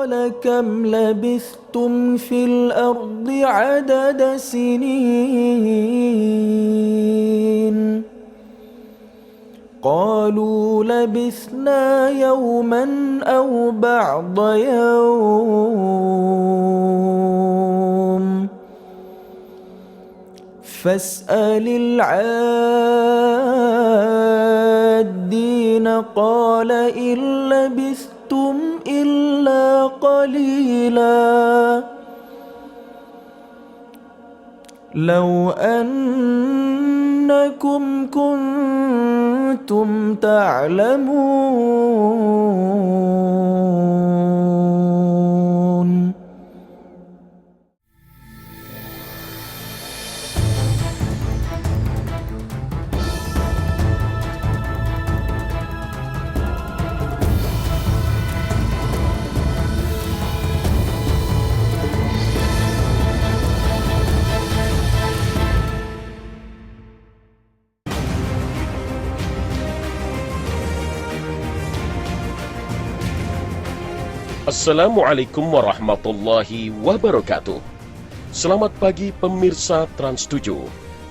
قال كم لبثتم في الأرض عدد سنين قالوا لبثنا يوما أو بعض يوم فاسأل العادين قال إن لبثتم إلا قليلا لو أنكم كنتم تعلمون. Assalamualaikum warahmatullahi wabarakatuh. Selamat pagi pemirsa Trans 7.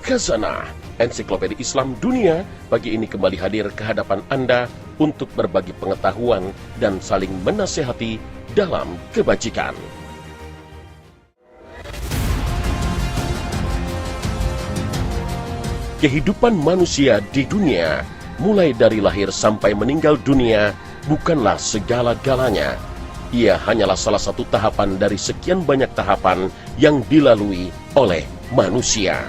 Khazanah, Ensiklopedia Islam Dunia, pagi ini kembali hadir ke hadapan Anda untuk berbagi pengetahuan dan saling menasihati dalam kebajikan. Kehidupan manusia di dunia, mulai dari lahir sampai meninggal dunia, bukanlah segala-galanya. Ia hanyalah salah satu tahapan dari sekian banyak tahapan yang dilalui oleh manusia.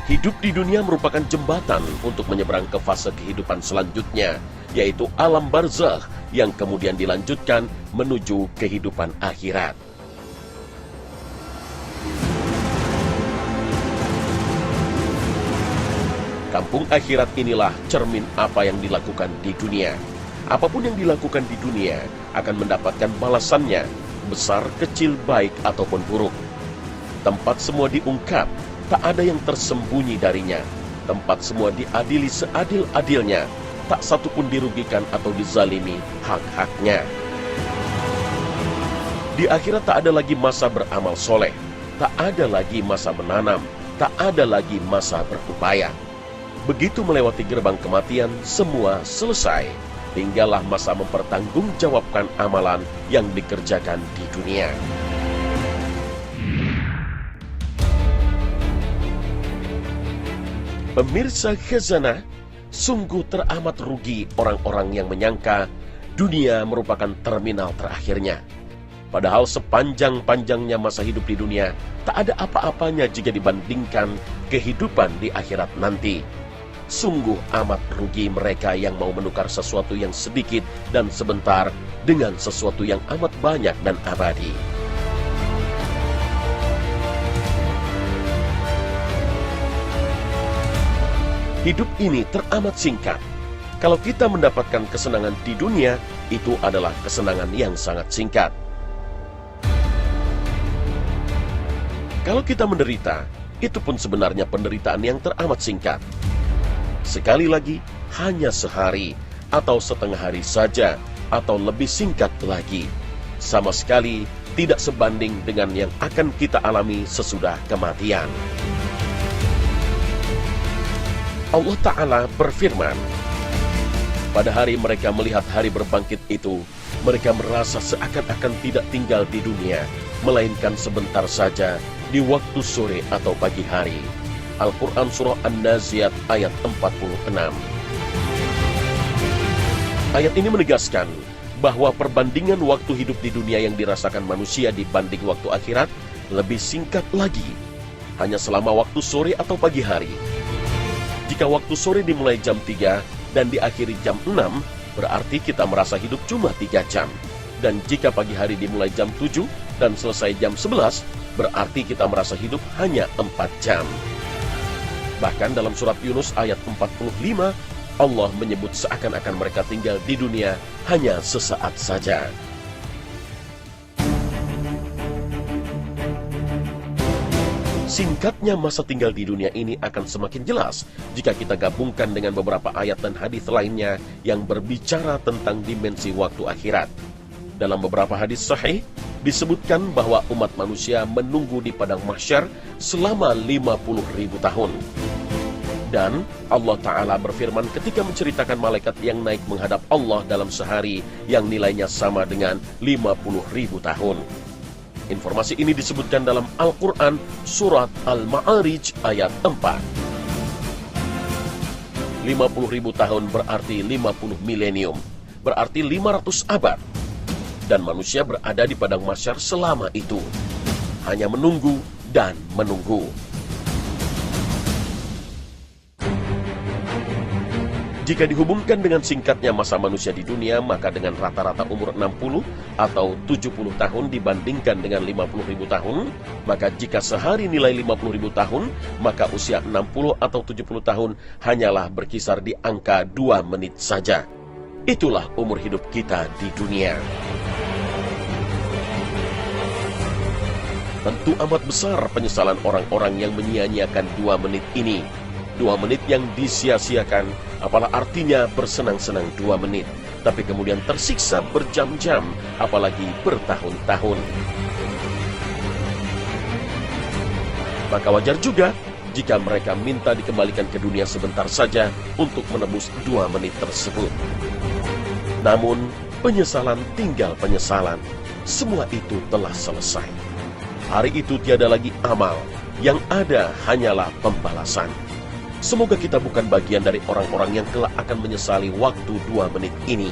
Hidup di dunia merupakan jembatan untuk menyeberang ke fase kehidupan selanjutnya, yaitu alam barzakh yang kemudian dilanjutkan menuju kehidupan akhirat. Kampung akhirat inilah cermin apa yang dilakukan di dunia. Apapun yang dilakukan di dunia akan mendapatkan balasannya, besar, kecil, baik, ataupun buruk. Tempat semua diungkap, tak ada yang tersembunyi darinya. Tempat semua diadili seadil-adilnya, tak satu pun dirugikan atau dizalimi hak-haknya. Di akhirat tak ada lagi masa beramal soleh, tak ada lagi masa menanam, tak ada lagi masa berupaya. Begitu melewati gerbang kematian, semua selesai. Tinggallah masa mempertanggungjawabkan amalan yang dikerjakan di dunia. Pemirsa Khazanah, sungguh teramat rugi orang-orang yang menyangka dunia merupakan terminal terakhirnya. Padahal sepanjang-panjangnya masa hidup di dunia, tak ada apa-apanya jika dibandingkan kehidupan di akhirat nanti. Sungguh amat rugi mereka yang mau menukar sesuatu yang sedikit dan sebentar dengan sesuatu yang amat banyak dan abadi. Hidup ini teramat singkat. Kalau kita mendapatkan kesenangan di dunia, itu adalah kesenangan yang sangat singkat. Kalau kita menderita, itu pun sebenarnya penderitaan yang teramat singkat. Sekali lagi, hanya sehari, atau setengah hari saja, atau lebih singkat lagi. Sama sekali tidak sebanding dengan yang akan kita alami sesudah kematian. Allah Ta'ala berfirman, pada hari mereka melihat hari berbangkit itu, mereka merasa seakan-akan tidak tinggal di dunia, melainkan sebentar saja di waktu sore atau pagi hari. Al-Quran Surah An-Naziat ayat 46. Ayat ini menegaskan bahwa perbandingan waktu hidup di dunia yang dirasakan manusia dibanding waktu akhirat lebih singkat lagi, hanya selama waktu sore atau pagi hari. Jika waktu sore dimulai jam 3 dan diakhiri jam 6, berarti kita merasa hidup cuma 3 jam. Dan jika pagi hari dimulai jam 7 dan selesai jam 11, berarti kita merasa hidup hanya 4 jam. Bahkan dalam surat Yunus ayat 45, Allah menyebut seakan-akan mereka tinggal di dunia hanya sesaat saja. Singkatnya masa tinggal di dunia ini akan semakin jelas jika kita gabungkan dengan beberapa ayat dan hadis lainnya yang berbicara tentang dimensi waktu akhirat. Dalam beberapa hadis sahih, disebutkan bahwa umat manusia menunggu di padang mahsyar selama 50.000 tahun. Dan Allah Ta'ala berfirman ketika menceritakan malaikat yang naik menghadap Allah dalam sehari yang nilainya sama dengan 50.000 tahun. Informasi ini disebutkan dalam Al-Quran Surat Al-Ma'arij ayat 4. 50.000 tahun berarti 50 milenium, berarti 500 abad. Dan manusia berada di padang mahsyar selama itu, hanya menunggu dan menunggu. Jika dihubungkan dengan singkatnya masa manusia di dunia, maka dengan rata-rata umur 60 atau 70 tahun dibandingkan dengan 50.000 tahun, maka jika sehari nilai 50.000 tahun, maka usia 60 atau 70 tahun hanyalah berkisar di angka 2 menit saja. Itulah umur hidup kita di dunia. Tentu amat besar penyesalan orang-orang yang menyia-nyiakan 2 menit ini. 2 menit yang disia-siakan, apalah artinya bersenang-senang 2 menit, tapi kemudian tersiksa berjam-jam, apalagi bertahun-tahun. Maka wajar juga jika mereka minta dikembalikan ke dunia sebentar saja untuk menebus 2 menit tersebut. Namun, penyesalan tinggal penyesalan. Semua itu telah selesai. Hari itu tiada lagi amal, yang ada hanyalah pembalasan. Semoga kita bukan bagian dari orang-orang yang kelak akan menyesali waktu 2 menit ini.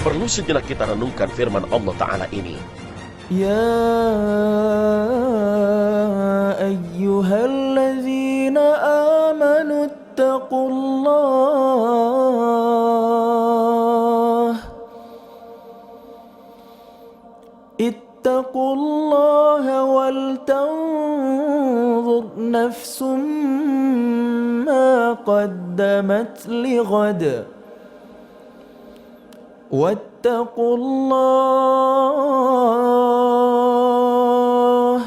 Perlu sejenak kita renungkan firman Allah Ta'ala ini. Ya ayyuhallazina amanu ittaqullaha wal tanzur nafsum ma qaddamat lighad wattaqullah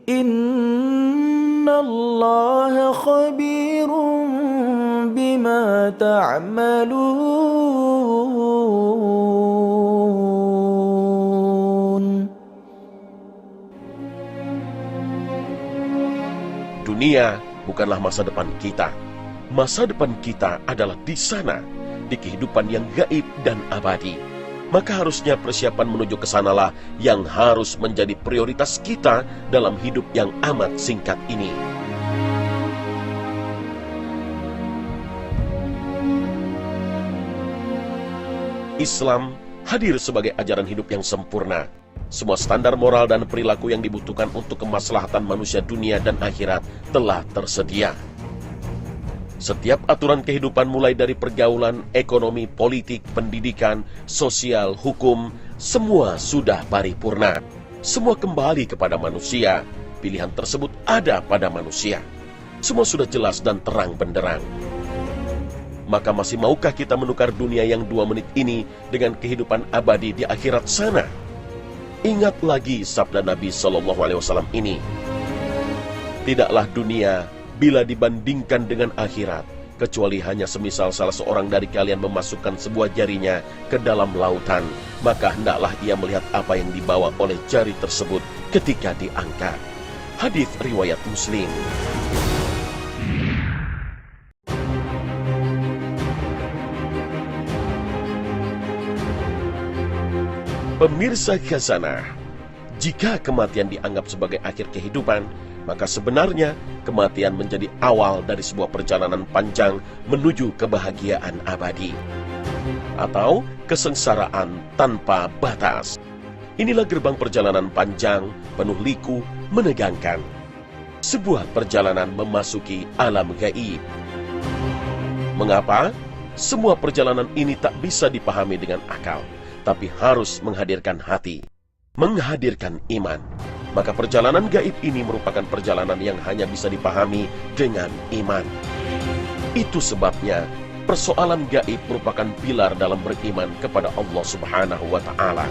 innallaha khabirum bima ta'malun. Dunia bukanlah masa depan kita. Masa depan kita adalah di sana, di kehidupan yang gaib dan abadi. Maka harusnya persiapan menuju ke sanalah yang harus menjadi prioritas kita dalam hidup yang amat singkat ini. Islam hadir sebagai ajaran hidup yang sempurna. Semua standar moral dan perilaku yang dibutuhkan untuk kemaslahatan manusia dunia dan akhirat telah tersedia. Setiap aturan kehidupan mulai dari pergaulan, ekonomi, politik, pendidikan, sosial, hukum, semua sudah paripurna. Semua kembali kepada manusia. Pilihan tersebut ada pada manusia. Semua sudah jelas dan terang benderang. Maka masih maukah kita menukar dunia yang 2 menit ini dengan kehidupan abadi di akhirat sana? Ingat lagi sabda Nabi SAW ini. Tidaklah dunia bila dibandingkan dengan akhirat, kecuali hanya semisal salah seorang dari kalian memasukkan sebuah jarinya ke dalam lautan, maka hendaklah ia melihat apa yang dibawa oleh jari tersebut ketika diangkat. Hadis riwayat Muslim. Pemirsa Khazanah, jika kematian dianggap sebagai akhir kehidupan, maka sebenarnya kematian menjadi awal dari sebuah perjalanan panjang menuju kebahagiaan abadi atau kesengsaraan tanpa batas. Inilah gerbang perjalanan panjang, penuh liku, menegangkan. Sebuah perjalanan memasuki alam gaib. Mengapa? Semua perjalanan ini tak bisa dipahami dengan akal, tapi harus menghadirkan hati, menghadirkan iman. Maka perjalanan gaib ini merupakan perjalanan yang hanya bisa dipahami dengan iman. Itu sebabnya persoalan gaib merupakan pilar dalam beriman kepada Allah Subhanahu wa Ta'ala.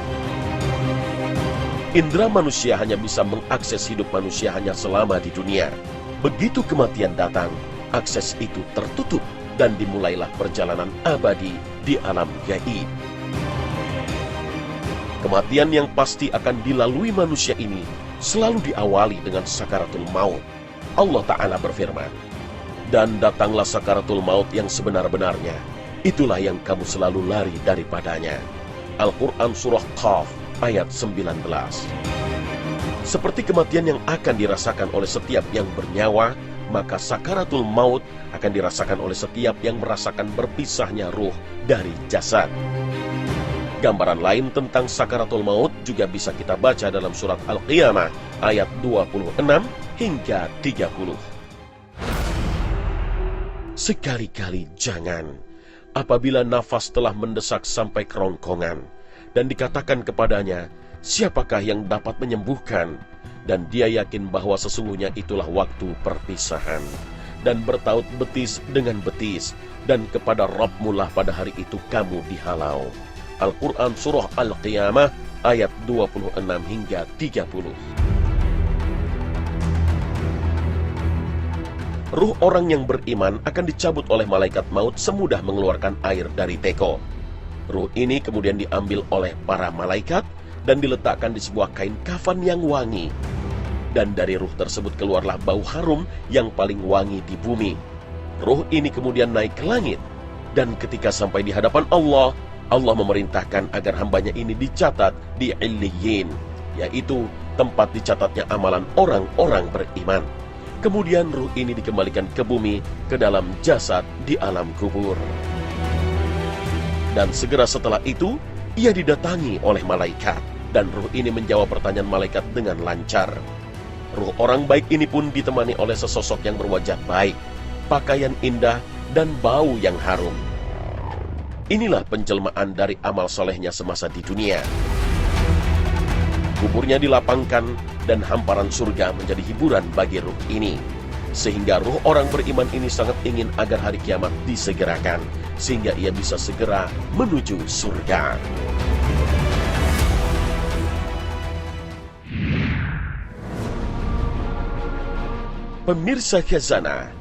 Indera manusia hanya bisa mengakses hidup manusia hanya selama di dunia. Begitu kematian datang, akses itu tertutup dan dimulailah perjalanan abadi di alam gaib. Kematian yang pasti akan dilalui manusia ini selalu diawali dengan sakaratul maut. Allah Ta'ala berfirman, "Dan datanglah sakaratul maut yang sebenar-benarnya. Itulah yang kamu selalu lari daripadanya." Al-Quran Surah Qaf ayat 19. Seperti kematian yang akan dirasakan oleh setiap yang bernyawa, maka sakaratul maut akan dirasakan oleh setiap yang merasakan berpisahnya ruh dari jasad. Gambaran lain tentang sakaratul maut juga bisa kita baca dalam surat Al-Qiyamah ayat 26 hingga 30. Sekali-kali jangan apabila nafas telah mendesak sampai kerongkongan dan dikatakan kepadanya, "Siapakah yang dapat menyembuhkan?" Dan dia yakin bahwa sesungguhnya itulah waktu perpisahan, dan bertaut betis dengan betis, dan kepada Rabb-Mu lah pada hari itu kamu dihalau. Al-Quran Surah Al-Qiyamah ayat 26 hingga 30. Ruh orang yang beriman akan dicabut oleh malaikat maut semudah mengeluarkan air dari teko. Ruh ini kemudian diambil oleh para malaikat dan diletakkan di sebuah kain kafan yang wangi. Dan dari ruh tersebut keluarlah bau harum yang paling wangi di bumi. Ruh ini kemudian naik ke langit, dan ketika sampai di hadapan Allah, Allah memerintahkan agar hambanya ini dicatat di Illiyin, yaitu tempat dicatatnya amalan orang-orang beriman. Kemudian ruh ini dikembalikan ke bumi, ke dalam jasad di alam kubur. Dan segera setelah itu, ia didatangi oleh malaikat, dan ruh ini menjawab pertanyaan malaikat dengan lancar. Ruh orang baik ini pun ditemani oleh sesosok yang berwajah baik, pakaian indah, dan bau yang harum. Inilah penjelmaan dari amal solehnya semasa di dunia. Kuburnya dilapangkan dan hamparan surga menjadi hiburan bagi ruh ini. Sehingga ruh orang beriman ini sangat ingin agar hari kiamat disegerakan, sehingga ia bisa segera menuju surga. Pemirsa Khazanah,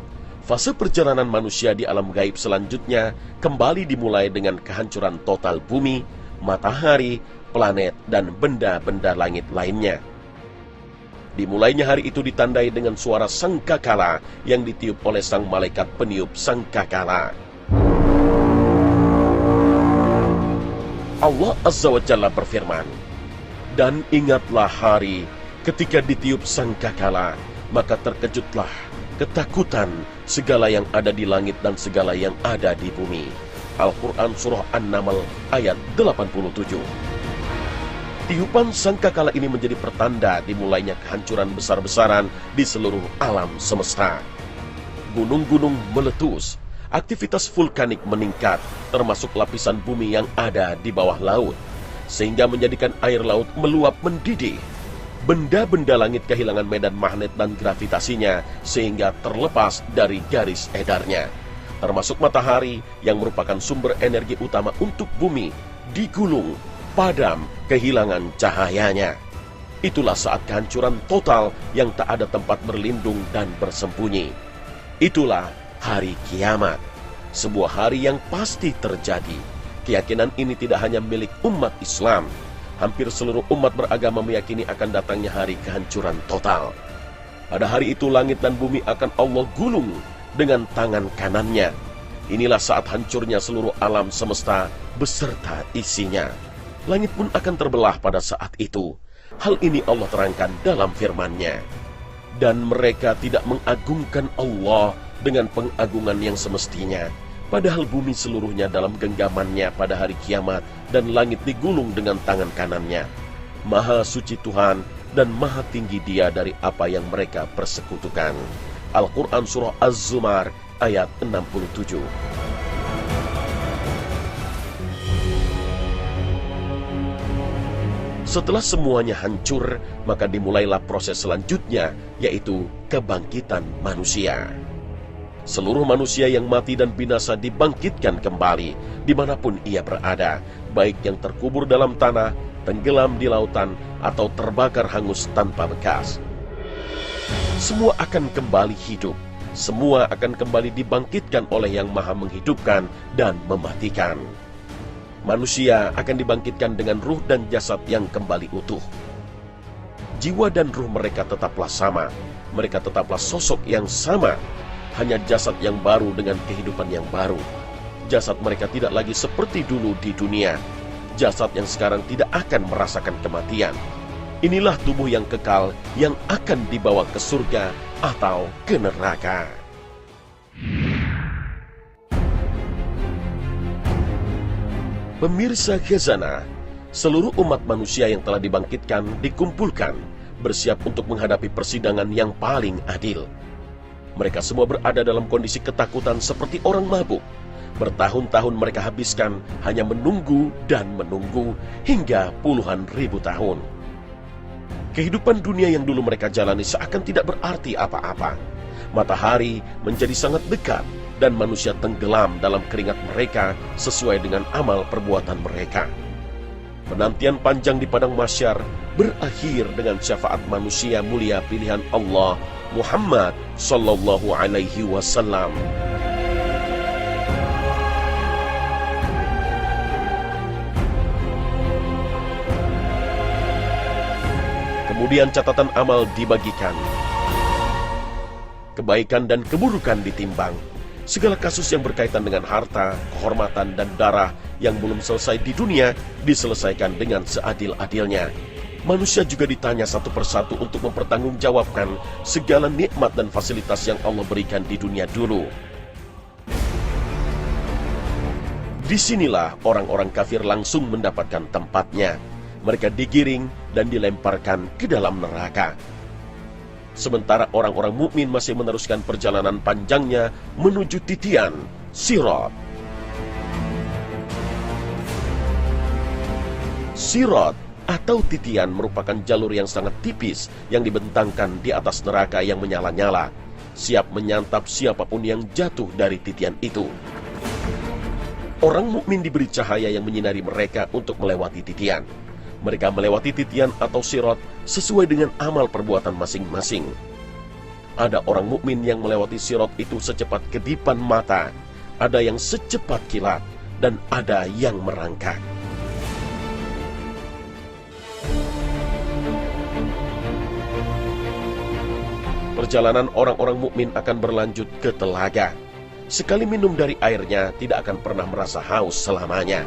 fase perjalanan manusia di alam gaib selanjutnya kembali dimulai dengan kehancuran total bumi, matahari, planet, dan benda-benda langit lainnya. Dimulainya hari itu ditandai dengan suara sangkakala yang ditiup oleh sang malaikat peniup sangkakala. Allah Azza wa Jalla berfirman, "Dan ingatlah hari ketika ditiup sangkakala, maka terkejutlah, ketakutan segala yang ada di langit dan segala yang ada di bumi." Al-Quran Surah An-Naml ayat 87. Tiupan sangkakala ini menjadi pertanda dimulainya kehancuran besar-besaran di seluruh alam semesta. Gunung-gunung meletus, aktivitas vulkanik meningkat, termasuk lapisan bumi yang ada di bawah laut, sehingga menjadikan air laut meluap mendidih. Benda-benda langit kehilangan medan magnet dan gravitasinya sehingga terlepas dari garis edarnya. Termasuk matahari yang merupakan sumber energi utama untuk bumi, digulung, padam, kehilangan cahayanya. Itulah saat kehancuran total yang tak ada tempat berlindung dan bersembunyi. Itulah hari kiamat, sebuah hari yang pasti terjadi. Keyakinan ini tidak hanya milik umat Islam. Hampir seluruh umat beragama meyakini akan datangnya hari kehancuran total. Pada hari itu langit dan bumi akan Allah gulung dengan tangan kanannya. Inilah saat hancurnya seluruh alam semesta beserta isinya. Langit pun akan terbelah pada saat itu. Hal ini Allah terangkan dalam firman-Nya. Dan mereka tidak mengagungkan Allah dengan pengagungan yang semestinya, padahal bumi seluruhnya dalam genggamannya pada hari kiamat dan langit digulung dengan tangan kanannya. Maha suci Tuhan dan maha tinggi Dia dari apa yang mereka persekutukan. Al-Quran Surah Az-Zumar ayat 67. Setelah semuanya hancur, maka dimulailah proses selanjutnya, yaitu kebangkitan manusia. Seluruh manusia yang mati dan binasa dibangkitkan kembali, dimanapun ia berada, baik yang terkubur dalam tanah, tenggelam di lautan, atau terbakar hangus tanpa bekas. Semua akan kembali hidup. Semua akan kembali dibangkitkan oleh Yang Maha Menghidupkan dan Mematikan. Manusia akan dibangkitkan dengan ruh dan jasad yang kembali utuh. Jiwa dan ruh mereka tetaplah sama. Mereka tetaplah sosok yang sama. Hanya jasad yang baru dengan kehidupan yang baru. Jasad mereka tidak lagi seperti dulu di dunia. Jasad yang sekarang tidak akan merasakan kematian. Inilah tubuh yang kekal yang akan dibawa ke surga atau ke neraka. Pemirsa Khazanah, seluruh umat manusia yang telah dibangkitkan dikumpulkan, bersiap untuk menghadapi persidangan yang paling adil. Mereka semua berada dalam kondisi ketakutan seperti orang mabuk. Bertahun-tahun mereka habiskan hanya menunggu dan menunggu hingga puluhan ribu tahun. Kehidupan dunia yang dulu mereka jalani seakan tidak berarti apa-apa. Matahari menjadi sangat dekat dan manusia tenggelam dalam keringat mereka sesuai dengan amal perbuatan mereka. Penantian panjang di padang mahsyar berakhir dengan syafaat manusia mulia pilihan Allah, Muhammad sallallahu alaihi wasallam. Kemudian catatan amal dibagikan. Kebaikan dan keburukan ditimbang. Segala kasus yang berkaitan dengan harta, kehormatan, dan darah yang belum selesai di dunia diselesaikan dengan seadil-adilnya. Manusia juga ditanya satu persatu untuk mempertanggungjawabkan segala nikmat dan fasilitas yang Allah berikan di dunia dulu. Disinilah orang-orang kafir langsung mendapatkan tempatnya. Mereka digiring dan dilemparkan ke dalam neraka. Sementara orang-orang mukmin masih meneruskan perjalanan panjangnya menuju titian Sirat. Sirat atau titian merupakan jalur yang sangat tipis yang dibentangkan di atas neraka yang menyala-nyala, siap menyantap siapapun yang jatuh dari titian itu. Orang mukmin diberi cahaya yang menyinari mereka untuk melewati titian. Mereka melewati titian atau sirat sesuai dengan amal perbuatan masing-masing. Ada orang mukmin yang melewati sirat itu secepat kedipan mata, ada yang secepat kilat, dan ada yang merangkak. Perjalanan orang-orang mukmin akan berlanjut ke telaga. Sekali minum dari airnya tidak akan pernah merasa haus selamanya.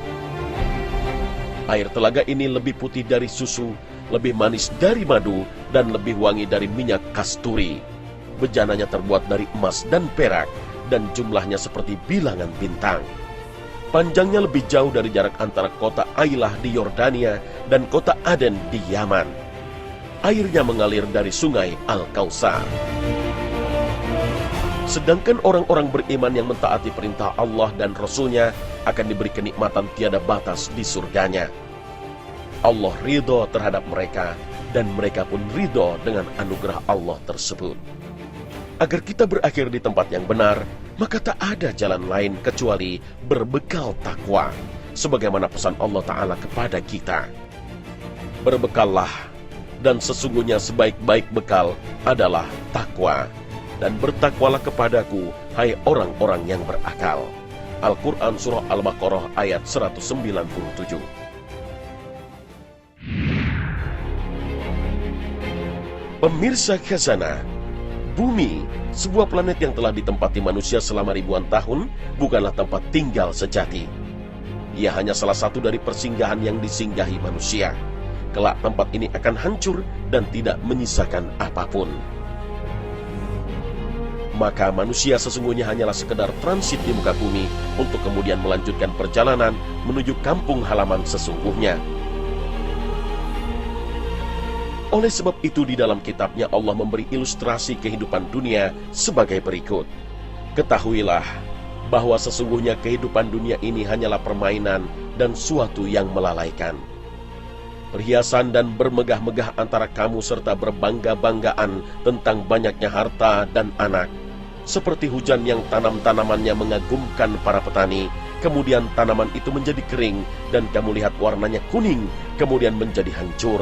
Air telaga ini lebih putih dari susu, lebih manis dari madu, dan lebih wangi dari minyak kasturi. Bejananya terbuat dari emas dan perak, dan jumlahnya seperti bilangan bintang. Panjangnya lebih jauh dari jarak antara kota Ailah di Yordania dan kota Aden di Yaman. Airnya mengalir dari sungai Al-Kautsar. Sedangkan orang-orang beriman yang mentaati perintah Allah dan Rasul-Nya akan diberi kenikmatan tiada batas di surganya. Allah ridho terhadap mereka, dan mereka pun ridho dengan anugerah Allah tersebut. Agar kita berakhir di tempat yang benar, maka tak ada jalan lain kecuali berbekal takwa, sebagaimana pesan Allah Ta'ala kepada kita. Berbekallah, dan sesungguhnya sebaik-baik bekal adalah takwa. Dan bertakwalah kepadaku, hai orang-orang yang berakal. Al-Quran Surah Al-Baqarah ayat 197. Pemirsa Khazanah, bumi, sebuah planet yang telah ditempati manusia selama ribuan tahun, bukanlah tempat tinggal sejati. Ia hanya salah satu dari persinggahan yang disinggahi manusia. Kelak tempat ini akan hancur dan tidak menyisakan apapun. Maka manusia sesungguhnya hanyalah sekedar transit di muka bumi untuk kemudian melanjutkan perjalanan menuju kampung halaman sesungguhnya. Oleh sebab itu di dalam kitabnya Allah memberi ilustrasi kehidupan dunia sebagai berikut. Ketahuilah bahwa sesungguhnya kehidupan dunia ini hanyalah permainan dan suatu yang melalaikan. Perhiasan dan bermegah-megah antara kamu serta berbangga-banggaan tentang banyaknya harta dan anak, seperti hujan yang tanam-tanamannya mengagumkan para petani kemudian tanaman itu menjadi kering, dan kamu lihat warnanya kuning, kemudian menjadi hancur.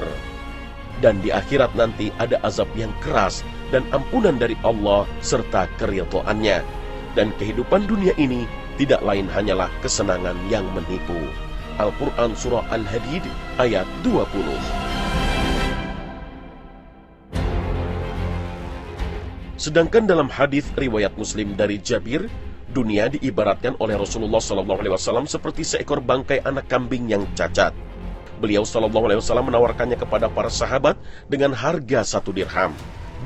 Dan di akhirat nanti ada azab yang keras, dan ampunan dari Allah serta keridhaannya. Dan kehidupan dunia ini tidak lain hanyalah kesenangan yang menipu. Al-Quran Surah Al-Hadid ayat 20. Sedangkan dalam hadis riwayat Muslim dari Jabir, dunia diibaratkan oleh Rasulullah SAW seperti seekor bangkai anak kambing yang cacat. Beliau SAW menawarkannya kepada para sahabat dengan harga 1 dirham,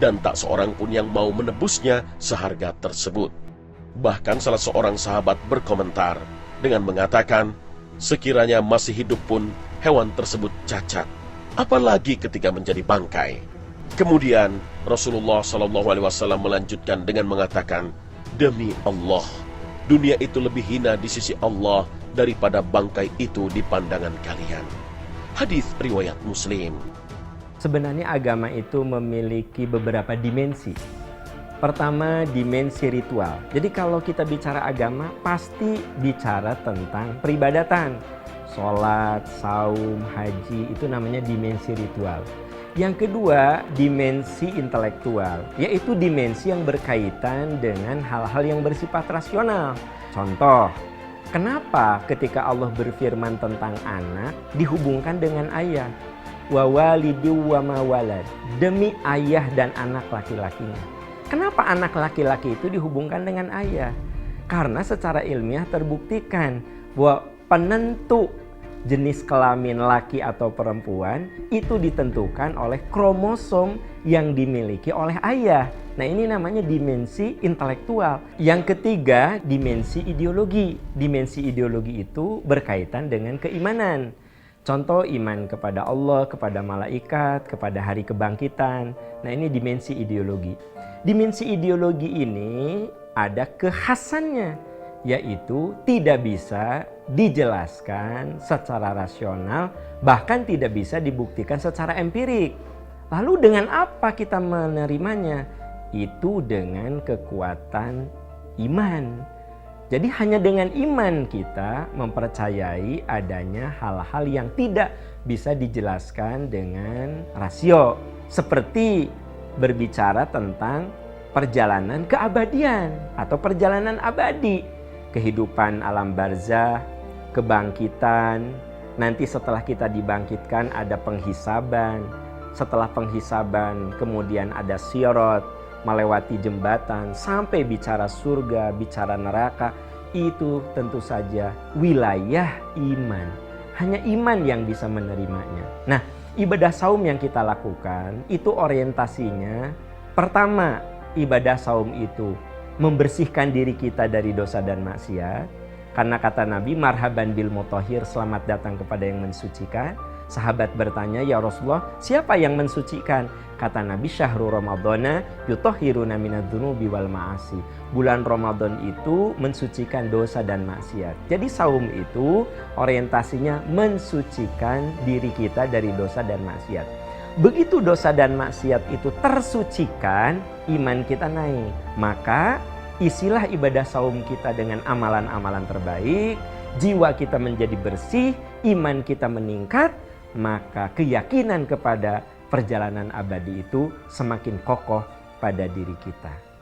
dan tak seorang pun yang mau menebusnya seharga tersebut. Bahkan salah seorang sahabat berkomentar dengan mengatakan, sekiranya masih hidup pun hewan tersebut cacat, apalagi ketika menjadi bangkai. Kemudian Rasulullah SAW melanjutkan dengan mengatakan, demi Allah, dunia itu lebih hina di sisi Allah daripada bangkai itu di pandangan kalian. Hadis riwayat Muslim. Sebenarnya agama itu memiliki beberapa dimensi. Pertama, dimensi ritual. Jadi kalau kita bicara agama, pasti bicara tentang peribadatan. Sholat, saum, haji, itu namanya dimensi ritual. Yang kedua, dimensi intelektual, yaitu dimensi yang berkaitan dengan hal-hal yang bersifat rasional. Contoh, kenapa ketika Allah berfirman tentang anak dihubungkan dengan ayah? Wa walidu wa ma walad, demi ayah dan anak laki-lakinya. Kenapa anak laki-laki itu dihubungkan dengan ayah? Karena secara ilmiah terbuktikan bahwa penentu jenis kelamin laki atau perempuan itu ditentukan oleh kromosom yang dimiliki oleh ayah. Nah, ini namanya dimensi intelektual. Yang ketiga, dimensi ideologi. Dimensi ideologi itu berkaitan dengan keimanan. Contoh, iman kepada Allah, kepada malaikat, kepada hari kebangkitan. Nah, ini dimensi ideologi. Dimensi ideologi ini ada kekhasannya, yaitu tidak bisa dijelaskan secara rasional, bahkan tidak bisa dibuktikan secara empirik. Lalu dengan apa kita menerimanya? Itu dengan kekuatan iman. Jadi hanya dengan iman kita mempercayai adanya hal-hal yang tidak bisa dijelaskan dengan rasio. Seperti berbicara tentang perjalanan keabadian atau perjalanan abadi. Kehidupan alam barzah, kebangkitan, nanti setelah kita dibangkitkan ada penghisaban, setelah penghisaban kemudian ada sirat, melewati jembatan, sampai bicara surga, bicara neraka, itu tentu saja wilayah iman. Hanya iman yang bisa menerimanya. Nah, ibadah saum yang kita lakukan itu orientasinya, pertama, ibadah saum itu membersihkan diri kita dari dosa dan maksiat. Karena kata Nabi, marhaban bil mutahhir, selamat datang kepada yang mensucikan. Sahabat bertanya, ya Rasulullah, siapa yang mensucikan? Kata Nabi, syahrul ramadhana yutahhiruna minadz-dzunubi wal ma'asi. Bulan Ramadan itu mensucikan dosa dan maksiat. Jadi saum itu orientasinya mensucikan diri kita dari dosa dan maksiat. Begitu dosa dan maksiat itu tersucikan, iman kita naik. Maka isilah ibadah saum kita dengan amalan-amalan terbaik, jiwa kita menjadi bersih, iman kita meningkat, maka keyakinan kepada perjalanan abadi itu semakin kokoh pada diri kita.